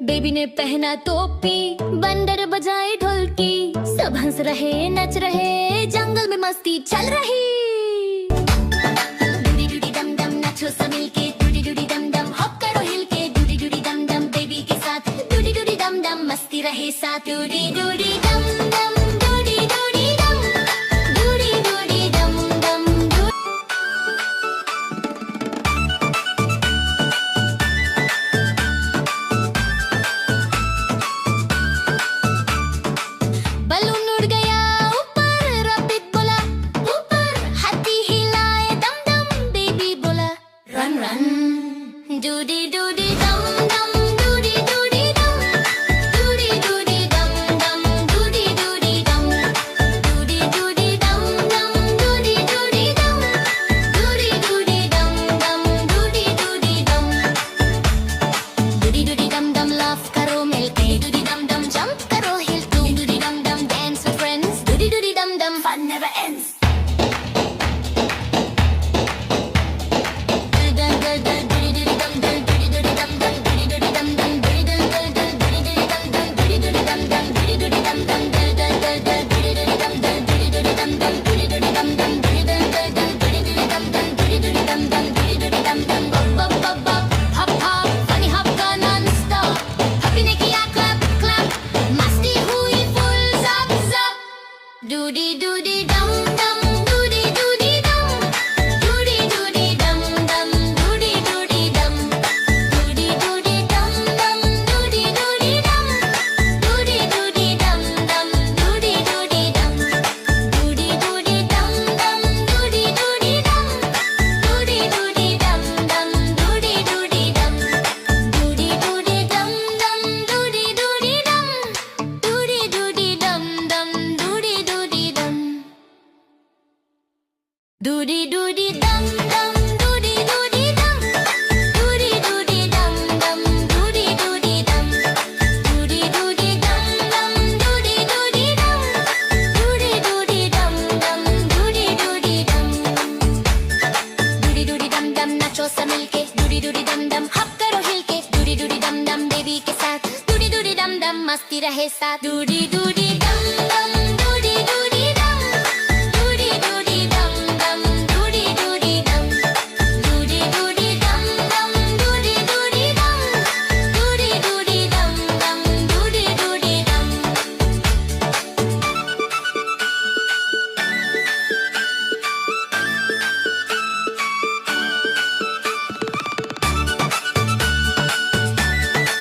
Baby ने पहना टोपी, बंदर बजाए ढोलकी, सब हंस रहे नच रहे, जंगल में मस्ती चल रही। डूडी डूडी डम डम नाचो सब मिलके, डूडी डूडी डम डम हॉप करो हिल के, डूडी डूडी डम डम बेबी के साथ, डूडी डूडी डम डम मस्ती रहे साथ, डूडी डूडी डम डम डूडी डूडी डम, डूडी डूडी डम डम बलून उड़ गया ऊपर, रैबिट बोला ऊपर, हाथी हिलाए दम दम, बेबी बोला रन रन, डूडी डूडी डम डम डूडी डूडी डम, डूडी डूडी डम डम डूडी डूडी डम, डूडी डूडी डम डम डूडी डूडी डम, डूडी डूडी डम डम डूडी डूडी डम, डूडी डूडी डम डम लाफ करो मिलके, डूडी डम डम जंप करो हिल टू, डूडी डम डम dance with friends, doody doody dum dum, fun never ends. Hop hop, funny hop का non-stop, happy ने किया clap clap, मस्ती हुई full zap zap, doody doody dum dum, doody doody dum, doody doody dum dum, doody doody dum, doody doody dum dum, doody doody dum, doody doody dum dum, doody doody dum, doody doody dum dum, doody doody dum, doody doody dum dum, doody doody dum, doody doody dum dum, doody doody dum, doody doody dum dum, doody doody dum, doody doody dum dum, doody doody dum, doody doody dum dum, doody doody dum, doody doody dum dum, doody doody dum, doody doody dum dum, doody doody dum, doody doody dum dum नाचो सब मिलके, doody doody dum dum हप करो हिल के, doody doody dum dum baby के साथ, doody doody dum dum मस्ती रहे साथ, doody doody